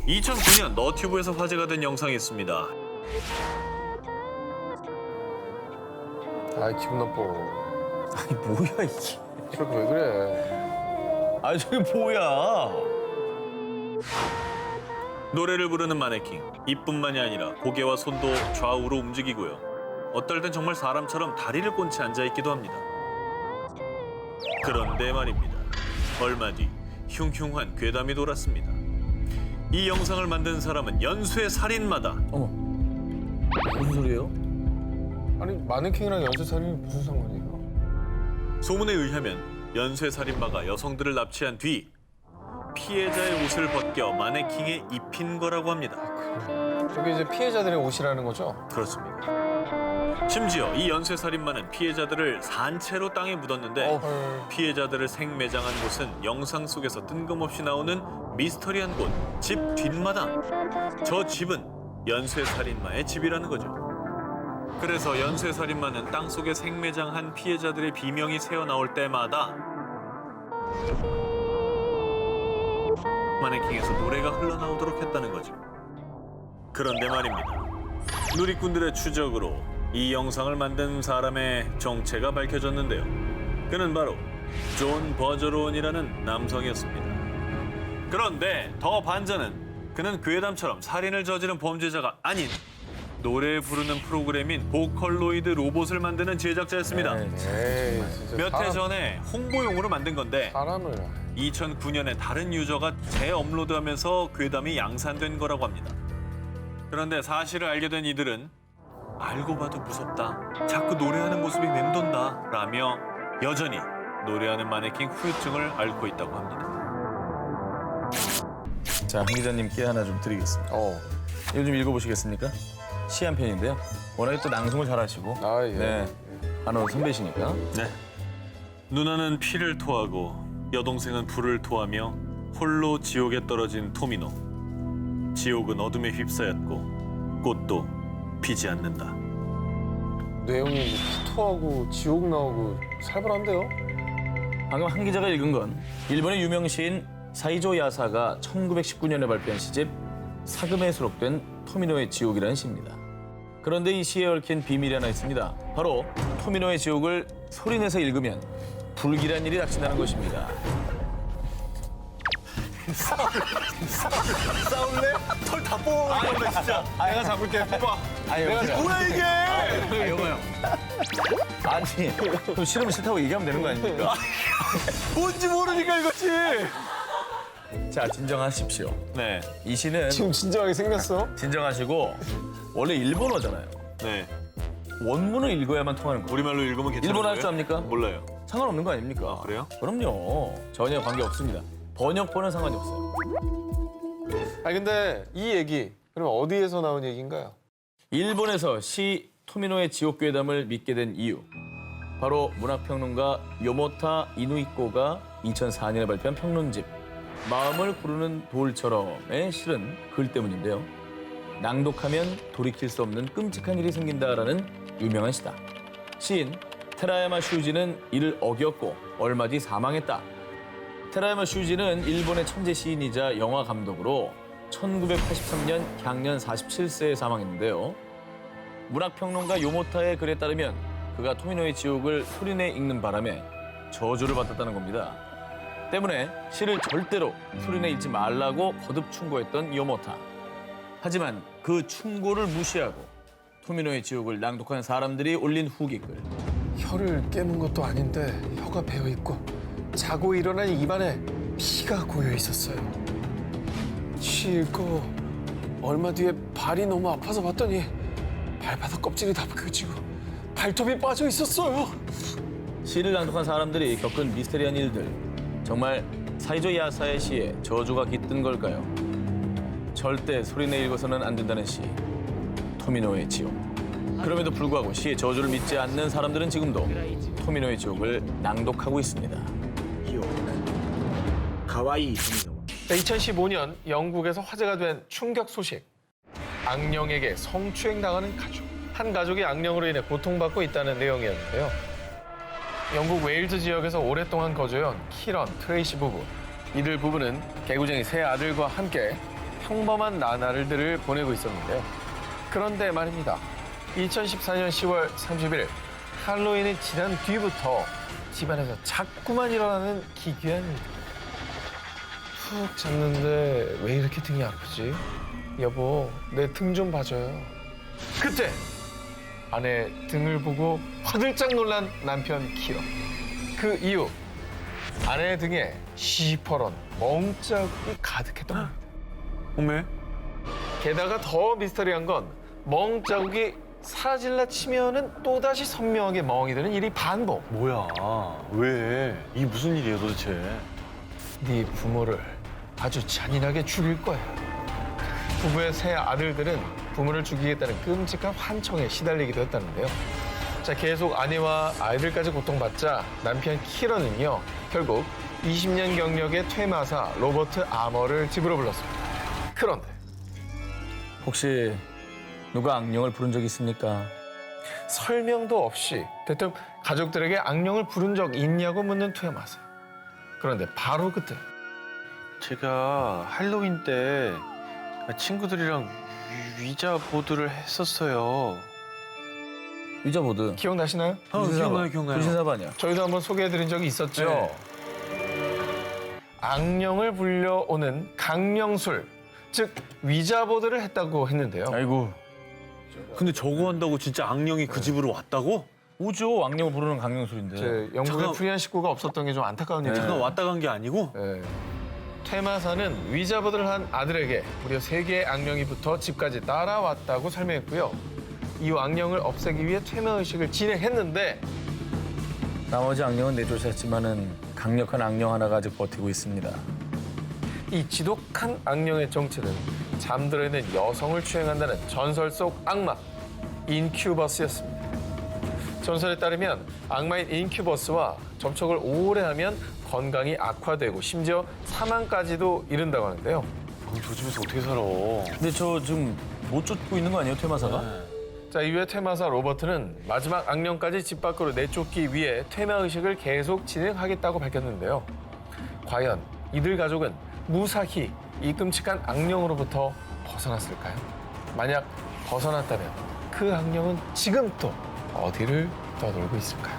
2009년 너튜브에서 화제가 된 영상이 있습니다. 아 기분 나빠. 아니 뭐야 이게? 저렇게 왜 그래? 아 저게 뭐야? 노래를 부르는 마네킹. 이뿐만이 아니라 고개와 손도 좌우로 움직이고요. 어떨 땐 정말 사람처럼 다리를 꼰치 앉아있기도 합니다. 그런데 말입니다. 얼마 뒤 흉흉한 괴담이 돌았습니다. 이 영상을 만든 사람은 연쇄 살인마다. 어머 무슨 소리예요? 아니 마네킹이랑 연쇄살인이 무슨 상관이에요? 소문에 의하면 연쇄 살인마가 여성들을 납치한 뒤 피해자의 옷을 벗겨 마네킹에 입힌 거라고 합니다. 저게 이제 피해자들의 옷이라는 거죠? 그렇습니다. 심지어 이 연쇄 살인마는 피해자들을 산채로 땅에 묻었는데 피해자들을 생매장한 곳은 영상 속에서 뜬금없이 나오는 미스터리한 곳, 집 뒷마당. 저 집은 연쇄 살인마의 집이라는 거죠. 그래서 연쇄 살인마는 땅속에 생매장한 피해자들의 비명이 새어나올 때마다 마네킹에서 노래가 흘러나오도록 했다는 거죠. 그런데 말입니다. 누리꾼들의 추적으로 이 영상을 만든 사람의 정체가 밝혀졌는데요. 그는 바로 존 버저론이라는 남성이었습니다. 그런데 더 반전은 그는 괴담처럼 살인을 저지른 범죄자가 아닌 노래 부르는 프로그램인 보컬로이드 로봇을 만드는 제작자였습니다. 에이 진짜. 몇 해 전에 홍보용으로 만든 건데 사람을. 2009년에 다른 유저가 재업로드하면서 괴담이 양산된 거라고 합니다. 그런데 사실을 알게 된 이들은 알고 봐도 무섭다, 자꾸 노래하는 모습이 맴돈다 라며 여전히 노래하는 마네킹 후유증을 앓고 있다고 합니다. 자, 한 기자님께 하나 좀 드리겠습니다. 이거 좀 읽어보시겠습니까? 시 한 편인데요. 워낙에 또 낭송을 잘하시고, 아 예. 네, 한우 선배시니까. 네. 누나는 피를 토하고 여동생은 불을 토하며 홀로 지옥에 떨어진 토미노. 지옥은 어둠에 휩싸였고 꽃도 피지 않는다. 내용이 토하고 지옥 나오고 살벌한데요? 방금 한 기자가 읽은 건 일본의 유명 시인 사이조 야사가 1919년에 발표한 시집 사금에 수록된 토미노의 지옥이라는 시입니다. 그런데 이 시에 얽힌 비밀이 하나 있습니다. 바로 토미노의 지옥을 소리내서 읽으면 불길한 일이 닥친다는 것입니다. 싸울래? 털 다 뽑아버렸네 진짜. 내가 잡을게. 뽑아. 내가 잡. 뭐야 이게? 영호요. 아니, 좀 싫으면 싫다고 얘기하면 되는 거 아닙니까? 뭔지 모르니까 이거지. 자, 진정하십시오. 네, 이 시는 지금 진정하게 생겼어? 진정하시고 원래 일본어잖아요. 네. 원문을 읽어야만 통하는 거예요. 우리말로 읽으면 괜찮은 일본어 거예요? 할 줄 압니까? 몰라요. 상관없는 거 아닙니까? 아, 그래요? 그럼요. 전혀 관계 없습니다. 번역본은 상관이 없어요. 아 근데 이 얘기 그럼 어디에서 나온 얘기인가요? 일본에서 시 토미노의 지옥 괴담을 믿게 된 이유. 바로 문학평론가 요모타 이누이코가 2004년에 발표한 평론집 마음을 구르는 돌처럼에 실은 글 때문인데요. 낭독하면 돌이킬 수 없는 끔찍한 일이 생긴다라는 유명한 시다. 시인 테라야마 슈지는 이를 어겼고 얼마 뒤 사망했다. 테라야마 슈지는 일본의 천재 시인이자 영화 감독으로 1983년 향년 47세에 사망했는데요. 문학평론가 요모타의 글에 따르면 그가 토미노의 지옥을 소리내 읽는 바람에 저주를 받았다는 겁니다. 때문에 시를 절대로 소리내 읽지 말라고 거듭 충고했던 요모타. 하지만 그 충고를 무시하고 토미노의 지옥을 낭독한 사람들이 올린 후기글. 혀를 깨문 것도 아닌데 혀가 베어 있고 자고 일어난 입안에 피가 고여 있었어요. 치 읽고 얼마 뒤에 발이 너무 아파서 봤더니 발바닥 껍질이 다 벗겨지고 발톱이 빠져 있었어요. 시를 낭독한 사람들이 겪은 미스테리한 일들. 정말 사이조 야사의 시에 저주가 깃든 걸까요? 절대 소리내 읽어서는 안 된다는 시. 토미노의 지옥. 그럼에도 불구하고 시의 저주를 믿지 않는 사람들은 지금도 토미노의 지옥을 낭독하고 있습니다. 2015년 영국에서 화제가 된 충격 소식. 악령에게 성추행 당하는 가족. 한 가족이 악령으로 인해 고통받고 있다는 내용이었는데요. 영국 웨일즈 지역에서 오랫동안 거주해온 키런, 트레이시 부부. 이들 부부는 개구쟁이 세 아들과 함께 평범한 나날들을 보내고 있었는데요. 그런데 말입니다. 2014년 10월 31일 할로윈이 지난 뒤부터 집안에서 자꾸만 일어나는 기괴한 일들. 푹 잤는데 왜 이렇게 등이 아프지? 여보, 내 등 좀 봐줘요. 그때 아내 등을 보고 화들짝 놀란 남편 키어. 그 이후 아내의 등에 시퍼런 멍자국이 가득했던 겁니다. 어메? 게다가 더 미스터리한 건 멍자국이 사라질라 치면은 또다시 선명하게 멍이 되는 일이 반복. 뭐야? 왜? 이게 무슨 일이에요 도대체? 네 부모를 아주 잔인하게 죽일 거야. 부부의 세 아들들은 부모를 죽이겠다는 끔찍한 환청에 시달리기도 했다는데요. 자, 계속 아내와 아이들까지 고통받자 남편 키런은요, 결국 20년 경력의 퇴마사 로버트 아머를 집으로 불렀습니다. 그런데 혹시 누가 악령을 부른 적 있습니까? 설명도 없이 대뜸 가족들에게 악령을 부른 적 있냐고 묻는 퇴마사. 그런데 바로 그때 제가 할로윈 때 친구들이랑 위자 보드를 했었어요. 위자보드. 기억나시나요? 기억나요. 불신사반이야. 저희도 한번 소개해드린 적이 있었죠. 네. 악령을 불려오는 강령술, 즉 위자보드를 했다고 했는데요. 아이고. 근데 저거 한다고 진짜 악령이 그 집으로 왔다고? 오죠. 악령을 부르는 강령술인데. 제 영국에 잠깐- 프리한 식구가 없었던 게 좀 안타까운 일이에요. 잠깐 왔다 간 게 아니고? 네. 퇴마사는 위자보드를 한 아들에게 무려 3개의 악령이 붙어 집까지 따라왔다고 설명했고요. 이후 악령을 없애기 위해 퇴마의식을 진행했는데 나머지 악령은 내쫓았지만은 강력한 악령 하나가 아직 버티고 있습니다. 이 지독한 악령의 정체는 잠들어 있는 여성을 추행한다는 전설 속 악마 인큐버스였습니다. 전설에 따르면 악마인 인큐버스와 접촉을 오래 하면 건강이 악화되고 심지어 사망까지도 이른다고 하는데요. 저 집에서 어떻게 살아? 근데 저 지금 못 쫓고 있는 거 아니에요, 퇴마사가? 자, 이후에 퇴마사 로버트는 마지막 악령까지 집 밖으로 내쫓기 위해 퇴마의식을 계속 진행하겠다고 밝혔는데요. 과연 이들 가족은 무사히 이 끔찍한 악령으로부터 벗어났을까요? 만약 벗어났다면 그 악령은 지금 또 어디를 떠돌고 있을까요?